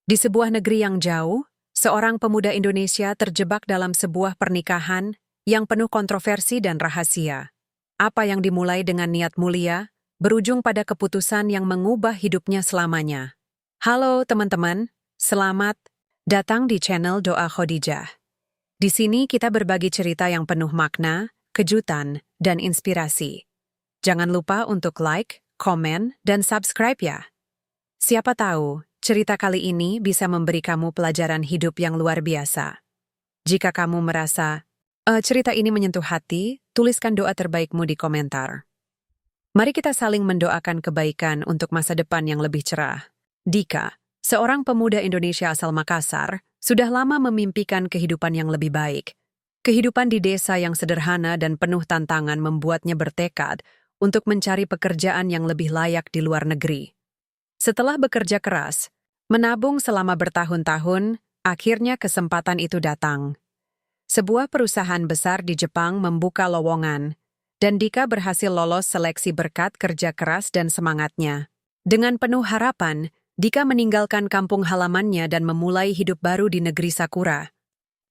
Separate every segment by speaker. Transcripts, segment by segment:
Speaker 1: Di sebuah negeri yang jauh, seorang pemuda Indonesia terjebak dalam sebuah pernikahan yang penuh kontroversi dan rahasia. Apa yang dimulai dengan niat mulia, berujung pada keputusan yang mengubah hidupnya selamanya. Halo teman-teman, selamat datang di channel Doa Khadijah. Di sini kita berbagi cerita yang penuh makna, kejutan, dan inspirasi. Jangan lupa untuk like, komen, dan subscribe ya. Siapa tahu, cerita kali ini bisa memberi kamu pelajaran hidup yang luar biasa. Jika kamu merasa, cerita ini menyentuh hati, tuliskan doa terbaikmu di komentar. Mari kita saling mendoakan kebaikan untuk masa depan yang lebih cerah. Dika, seorang pemuda Indonesia asal Makassar, sudah lama memimpikan kehidupan yang lebih baik. Kehidupan di desa yang sederhana dan penuh tantangan membuatnya bertekad untuk mencari pekerjaan yang lebih layak di luar negeri. Setelah bekerja keras, menabung selama bertahun-tahun, akhirnya kesempatan itu datang. Sebuah perusahaan besar di Jepang membuka lowongan, dan Dika berhasil lolos seleksi berkat kerja keras dan semangatnya. Dengan penuh harapan, Dika meninggalkan kampung halamannya dan memulai hidup baru di negeri Sakura.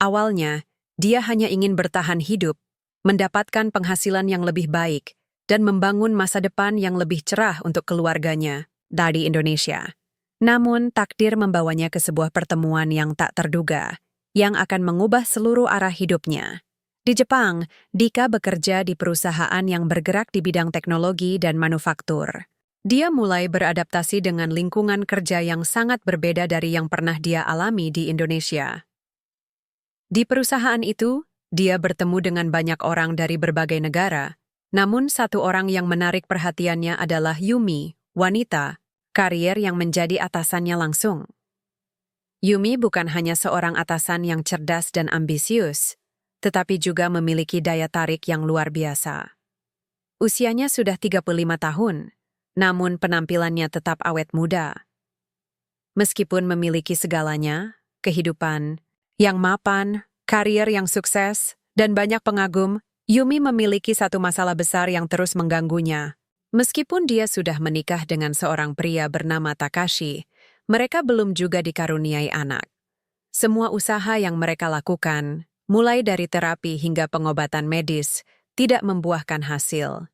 Speaker 1: Awalnya, dia hanya ingin bertahan hidup, mendapatkan penghasilan yang lebih baik, dan membangun masa depan yang lebih cerah untuk keluarganya dari Indonesia. Namun, takdir membawanya ke sebuah pertemuan yang tak terduga, yang akan mengubah seluruh arah hidupnya. Di Jepang, Dika bekerja di perusahaan yang bergerak di bidang teknologi dan manufaktur. Dia mulai beradaptasi dengan lingkungan kerja yang sangat berbeda dari yang pernah dia alami di Indonesia. Di perusahaan itu, dia bertemu dengan banyak orang dari berbagai negara, namun satu orang yang menarik perhatiannya adalah Yumi, wanita, karier yang menjadi atasannya langsung. Yumi bukan hanya seorang atasan yang cerdas dan ambisius, tetapi juga memiliki daya tarik yang luar biasa. Usianya sudah 35 tahun, namun penampilannya tetap awet muda. Meskipun memiliki segalanya, kehidupan yang mapan, karier yang sukses, dan banyak pengagum, Yumi memiliki satu masalah besar yang terus mengganggunya. Meskipun dia sudah menikah dengan seorang pria bernama Takashi, mereka belum juga dikaruniai anak. Semua usaha yang mereka lakukan, mulai dari terapi hingga pengobatan medis, tidak membuahkan hasil.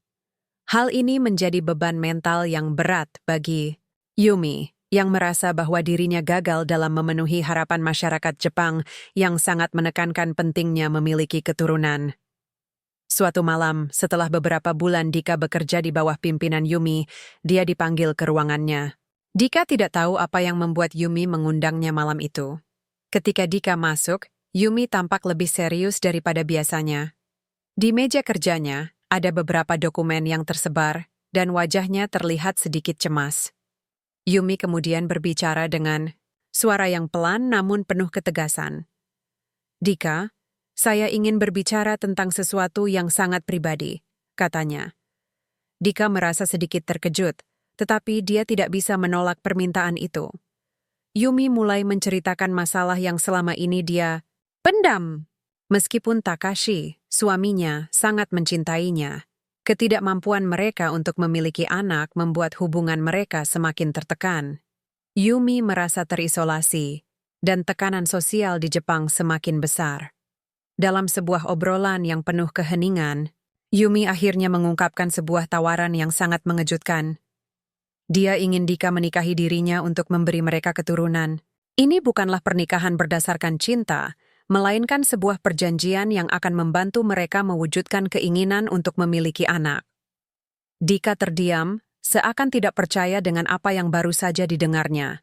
Speaker 1: Hal ini menjadi beban mental yang berat bagi Yumi, yang merasa bahwa dirinya gagal dalam memenuhi harapan masyarakat Jepang yang sangat menekankan pentingnya memiliki keturunan. Suatu malam, setelah beberapa bulan Dika bekerja di bawah pimpinan Yumi, dia dipanggil ke ruangannya. Dika tidak tahu apa yang membuat Yumi mengundangnya malam itu. Ketika Dika masuk, Yumi tampak lebih serius daripada biasanya. Di meja kerjanya, ada beberapa dokumen yang tersebar, dan wajahnya terlihat sedikit cemas. Yumi kemudian berbicara dengan suara yang pelan namun penuh ketegasan. Dika, saya ingin berbicara tentang sesuatu yang sangat pribadi, katanya. Dika merasa sedikit terkejut, tetapi dia tidak bisa menolak permintaan itu. Yumi mulai menceritakan masalah yang selama ini dia pendam. Meskipun Takashi, suaminya, sangat mencintainya, ketidakmampuan mereka untuk memiliki anak membuat hubungan mereka semakin tertekan. Yumi merasa terisolasi, dan tekanan sosial di Jepang semakin besar. Dalam sebuah obrolan yang penuh keheningan, Yumi akhirnya mengungkapkan sebuah tawaran yang sangat mengejutkan. Dia ingin Dika menikahi dirinya untuk memberi mereka keturunan. Ini bukanlah pernikahan berdasarkan cinta, melainkan sebuah perjanjian yang akan membantu mereka mewujudkan keinginan untuk memiliki anak. Dika terdiam, seakan tidak percaya dengan apa yang baru saja didengarnya.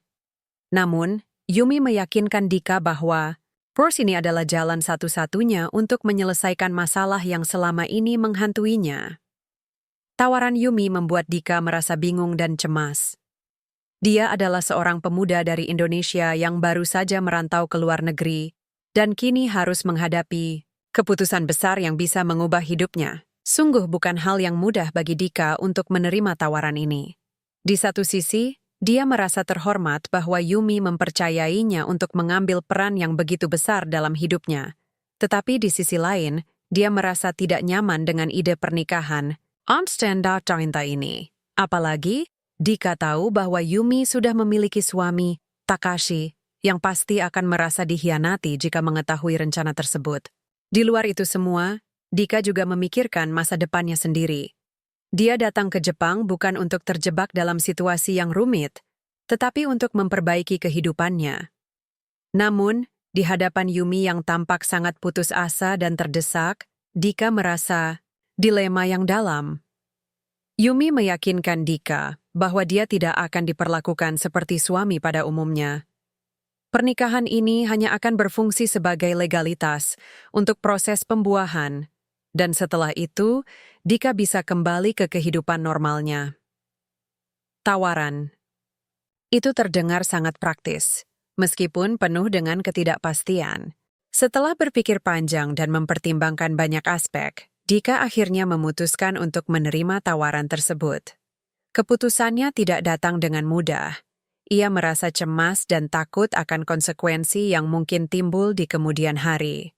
Speaker 1: Namun, Yumi meyakinkan Dika bahwa proses ini adalah jalan satu-satunya untuk menyelesaikan masalah yang selama ini menghantuinya. Tawaran Yumi membuat Dika merasa bingung dan cemas. Dia adalah seorang pemuda dari Indonesia yang baru saja merantau ke luar negeri, dan kini harus menghadapi keputusan besar yang bisa mengubah hidupnya. Sungguh bukan hal yang mudah bagi Dika untuk menerima tawaran ini. Di satu sisi, dia merasa terhormat bahwa Yumi mempercayainya untuk mengambil peran yang begitu besar dalam hidupnya. Tetapi di sisi lain, dia merasa tidak nyaman dengan ide pernikahan standar cinta ini. Apalagi, Dika tahu bahwa Yumi sudah memiliki suami, Takashi, yang pasti akan merasa dikhianati jika mengetahui rencana tersebut. Di luar itu semua, Dika juga memikirkan masa depannya sendiri. Dia datang ke Jepang bukan untuk terjebak dalam situasi yang rumit, tetapi untuk memperbaiki kehidupannya. Namun, di hadapan Yumi yang tampak sangat putus asa dan terdesak, Dika merasa dilema yang dalam. Yumi meyakinkan Dika bahwa dia tidak akan diperlakukan seperti suami pada umumnya. Pernikahan ini hanya akan berfungsi sebagai legalitas untuk proses pembuahan, dan setelah itu, Dika bisa kembali ke kehidupan normalnya. Tawaran. Itu terdengar sangat praktis, meskipun penuh dengan ketidakpastian. Setelah berpikir panjang dan mempertimbangkan banyak aspek, Dika akhirnya memutuskan untuk menerima tawaran tersebut. Keputusannya tidak datang dengan mudah. Ia merasa cemas dan takut akan konsekuensi yang mungkin timbul di kemudian hari.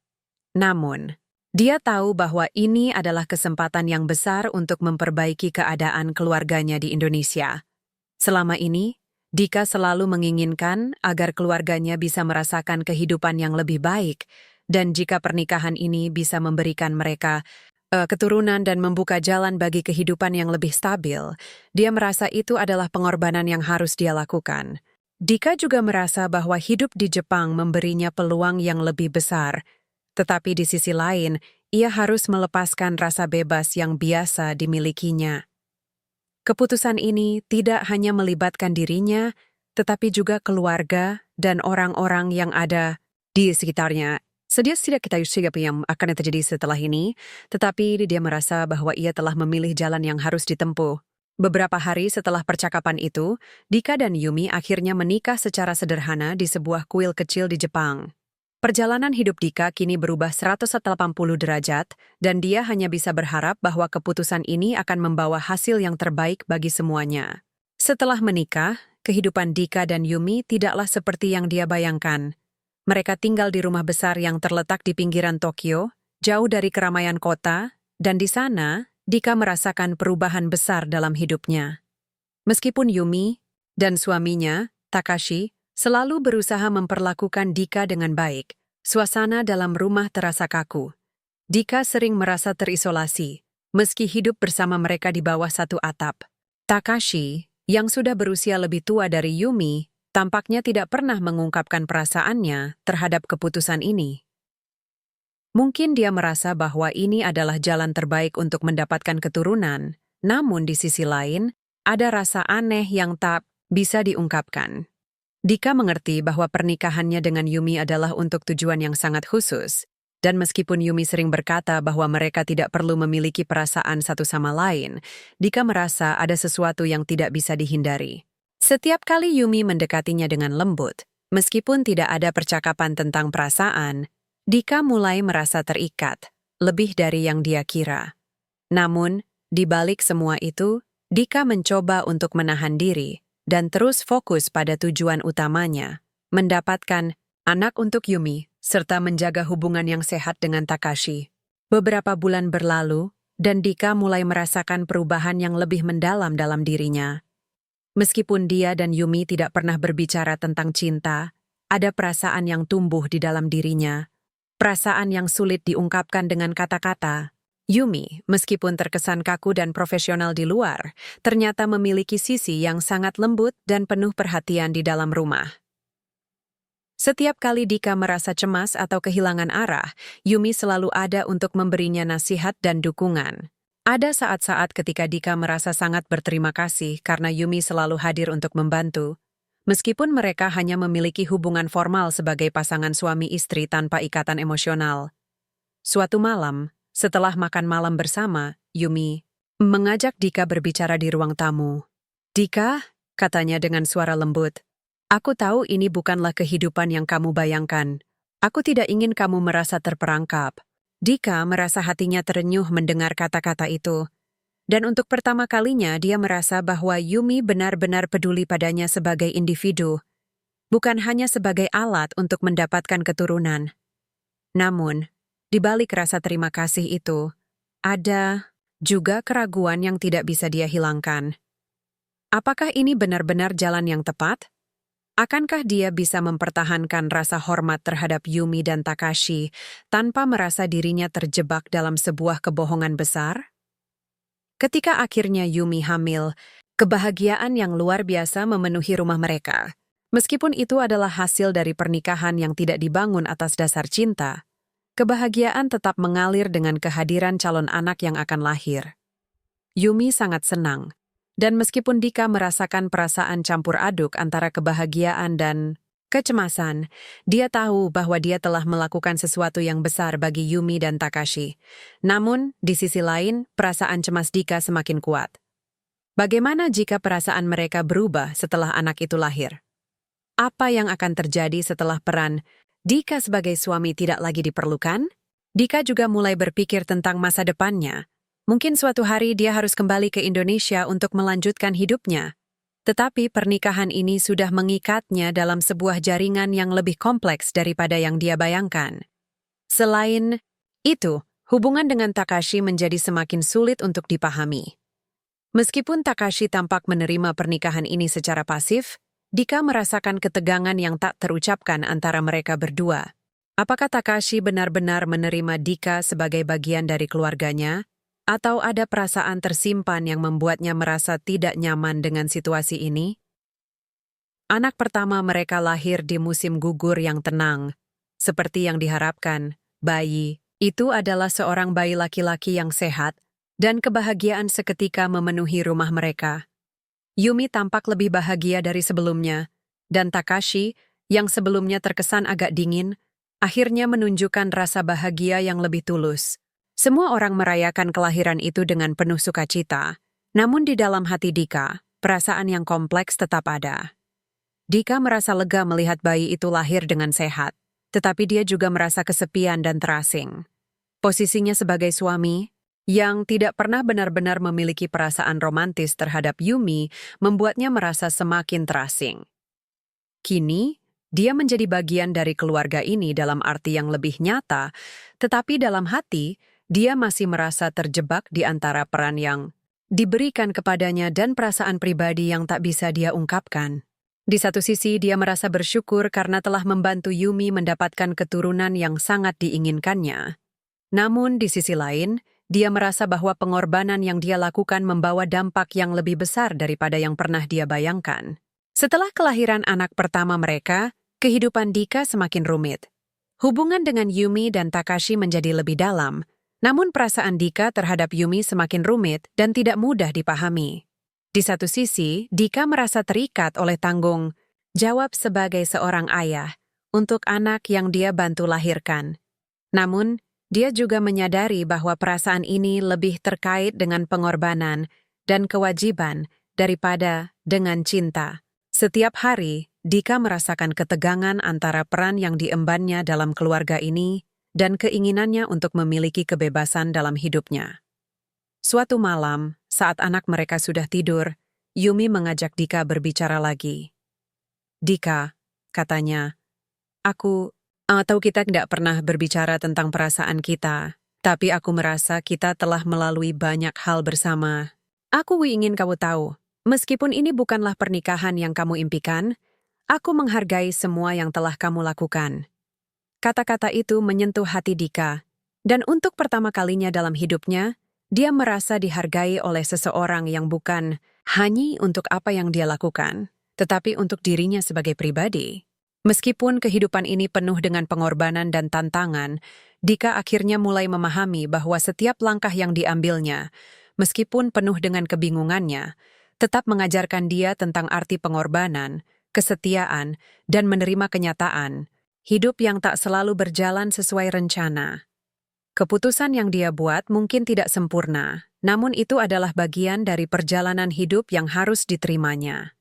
Speaker 1: Namun, dia tahu bahwa ini adalah kesempatan yang besar untuk memperbaiki keadaan keluarganya di Indonesia. Selama ini, Dika selalu menginginkan agar keluarganya bisa merasakan kehidupan yang lebih baik, dan jika pernikahan ini bisa memberikan mereka keturunan dan membuka jalan bagi kehidupan yang lebih stabil, dia merasa itu adalah pengorbanan yang harus dia lakukan. Dika juga merasa bahwa hidup di Jepang memberinya peluang yang lebih besar, tetapi di sisi lain, ia harus melepaskan rasa bebas yang biasa dimilikinya. Keputusan ini tidak hanya melibatkan dirinya, tetapi juga keluarga dan orang-orang yang ada di sekitarnya. Tidak kita siap yang akan terjadi setelah ini, tetapi dia merasa bahwa ia telah memilih jalan yang harus ditempuh. Beberapa hari setelah percakapan itu, Dika dan Yumi akhirnya menikah secara sederhana di sebuah kuil kecil di Jepang. Perjalanan hidup Dika kini berubah 180 derajat, dan dia hanya bisa berharap bahwa keputusan ini akan membawa hasil yang terbaik bagi semuanya. Setelah menikah, kehidupan Dika dan Yumi tidaklah seperti yang dia bayangkan. Mereka tinggal di rumah besar yang terletak di pinggiran Tokyo, jauh dari keramaian kota, dan di sana, Dika merasakan perubahan besar dalam hidupnya. Meskipun Yumi dan suaminya, Takashi, selalu berusaha memperlakukan Dika dengan baik, suasana dalam rumah terasa kaku. Dika sering merasa terisolasi, meski hidup bersama mereka di bawah satu atap. Takashi, yang sudah berusia lebih tua dari Yumi, tampaknya tidak pernah mengungkapkan perasaannya terhadap keputusan ini. Mungkin dia merasa bahwa ini adalah jalan terbaik untuk mendapatkan keturunan, namun di sisi lain, ada rasa aneh yang tak bisa diungkapkan. Dika mengerti bahwa pernikahannya dengan Yumi adalah untuk tujuan yang sangat khusus, dan meskipun Yumi sering berkata bahwa mereka tidak perlu memiliki perasaan satu sama lain, Dika merasa ada sesuatu yang tidak bisa dihindari. Setiap kali Yumi mendekatinya dengan lembut, meskipun tidak ada percakapan tentang perasaan, Dika mulai merasa terikat, lebih dari yang dia kira. Namun, di balik semua itu, Dika mencoba untuk menahan diri dan terus fokus pada tujuan utamanya, mendapatkan anak untuk Yumi, serta menjaga hubungan yang sehat dengan Takashi. Beberapa bulan berlalu, dan Dika mulai merasakan perubahan yang lebih mendalam dalam dirinya. Meskipun dia dan Yumi tidak pernah berbicara tentang cinta, ada perasaan yang tumbuh di dalam dirinya. Perasaan yang sulit diungkapkan dengan kata-kata. Yumi, meskipun terkesan kaku dan profesional di luar, ternyata memiliki sisi yang sangat lembut dan penuh perhatian di dalam rumah. Setiap kali Dika merasa cemas atau kehilangan arah, Yumi selalu ada untuk memberinya nasihat dan dukungan. Ada saat-saat ketika Dika merasa sangat berterima kasih karena Yumi selalu hadir untuk membantu, meskipun mereka hanya memiliki hubungan formal sebagai pasangan suami istri tanpa ikatan emosional. Suatu malam, setelah makan malam bersama, Yumi mengajak Dika berbicara di ruang tamu. "Dika," katanya dengan suara lembut, "aku tahu ini bukanlah kehidupan yang kamu bayangkan. Aku tidak ingin kamu merasa terperangkap." Dika merasa hatinya terenyuh mendengar kata-kata itu. Dan untuk pertama kalinya dia merasa bahwa Yumi benar-benar peduli padanya sebagai individu, bukan hanya sebagai alat untuk mendapatkan keturunan. Namun, di balik rasa terima kasih itu, ada juga keraguan yang tidak bisa dia hilangkan. Apakah ini benar-benar jalan yang tepat? Akankah dia bisa mempertahankan rasa hormat terhadap Yumi dan Takashi tanpa merasa dirinya terjebak dalam sebuah kebohongan besar? Ketika akhirnya Yumi hamil, kebahagiaan yang luar biasa memenuhi rumah mereka. Meskipun itu adalah hasil dari pernikahan yang tidak dibangun atas dasar cinta, kebahagiaan tetap mengalir dengan kehadiran calon anak yang akan lahir. Yumi sangat senang. Dan meskipun Dika merasakan perasaan campur aduk antara kebahagiaan dan kecemasan, dia tahu bahwa dia telah melakukan sesuatu yang besar bagi Yumi dan Takashi. Namun, di sisi lain, perasaan cemas Dika semakin kuat. Bagaimana jika perasaan mereka berubah setelah anak itu lahir? Apa yang akan terjadi setelah peran Dika sebagai suami tidak lagi diperlukan? Dika juga mulai berpikir tentang masa depannya. Mungkin suatu hari dia harus kembali ke Indonesia untuk melanjutkan hidupnya. Tetapi pernikahan ini sudah mengikatnya dalam sebuah jaringan yang lebih kompleks daripada yang dia bayangkan. Selain itu, hubungan dengan Takashi menjadi semakin sulit untuk dipahami. Meskipun Takashi tampak menerima pernikahan ini secara pasif, Dika merasakan ketegangan yang tak terucapkan antara mereka berdua. Apakah Takashi benar-benar menerima Dika sebagai bagian dari keluarganya? Atau ada perasaan tersimpan yang membuatnya merasa tidak nyaman dengan situasi ini? Anak pertama mereka lahir di musim gugur yang tenang. Seperti yang diharapkan, bayi itu adalah seorang bayi laki-laki yang sehat, dan kebahagiaan seketika memenuhi rumah mereka. Yumi tampak lebih bahagia dari sebelumnya, dan Takashi, yang sebelumnya terkesan agak dingin, akhirnya menunjukkan rasa bahagia yang lebih tulus. Semua orang merayakan kelahiran itu dengan penuh sukacita, namun di dalam hati Dika, perasaan yang kompleks tetap ada. Dika merasa lega melihat bayi itu lahir dengan sehat, tetapi dia juga merasa kesepian dan terasing. Posisinya sebagai suami, yang tidak pernah benar-benar memiliki perasaan romantis terhadap Yumi, membuatnya merasa semakin terasing. Kini, dia menjadi bagian dari keluarga ini dalam arti yang lebih nyata, tetapi dalam hati, dia masih merasa terjebak di antara peran yang diberikan kepadanya dan perasaan pribadi yang tak bisa dia ungkapkan. Di satu sisi, dia merasa bersyukur karena telah membantu Yumi mendapatkan keturunan yang sangat diinginkannya. Namun, di sisi lain, dia merasa bahwa pengorbanan yang dia lakukan membawa dampak yang lebih besar daripada yang pernah dia bayangkan. Setelah kelahiran anak pertama mereka, kehidupan Dika semakin rumit. Hubungan dengan Yumi dan Takashi menjadi lebih dalam, namun perasaan Dika terhadap Yumi semakin rumit dan tidak mudah dipahami. Di satu sisi, Dika merasa terikat oleh tanggung jawab sebagai seorang ayah untuk anak yang dia bantu lahirkan. Namun, dia juga menyadari bahwa perasaan ini lebih terkait dengan pengorbanan dan kewajiban daripada dengan cinta. Setiap hari, Dika merasakan ketegangan antara peran yang diembannya dalam keluarga ini dan keinginannya untuk memiliki kebebasan dalam hidupnya. Suatu malam, saat anak mereka sudah tidur, Yumi mengajak Dika berbicara lagi. "Dika," katanya, "aku tahu kita tidak pernah berbicara tentang perasaan kita, tapi aku merasa kita telah melalui banyak hal bersama. Aku ingin kamu tahu, meskipun ini bukanlah pernikahan yang kamu impikan, aku menghargai semua yang telah kamu lakukan." Kata-kata itu menyentuh hati Dika, dan untuk pertama kalinya dalam hidupnya, dia merasa dihargai oleh seseorang yang bukan hanya untuk apa yang dia lakukan, tetapi untuk dirinya sebagai pribadi. Meskipun kehidupan ini penuh dengan pengorbanan dan tantangan, Dika akhirnya mulai memahami bahwa setiap langkah yang diambilnya, meskipun penuh dengan kebingungannya, tetap mengajarkan dia tentang arti pengorbanan, kesetiaan, dan menerima kenyataan. Hidup yang tak selalu berjalan sesuai rencana. Keputusan yang dia buat mungkin tidak sempurna, namun itu adalah bagian dari perjalanan hidup yang harus diterimanya.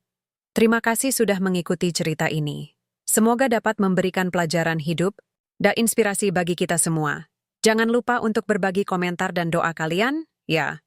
Speaker 1: Terima kasih sudah mengikuti cerita ini. Semoga dapat memberikan pelajaran hidup dan inspirasi bagi kita semua. Jangan lupa untuk berbagi komentar dan doa kalian, ya.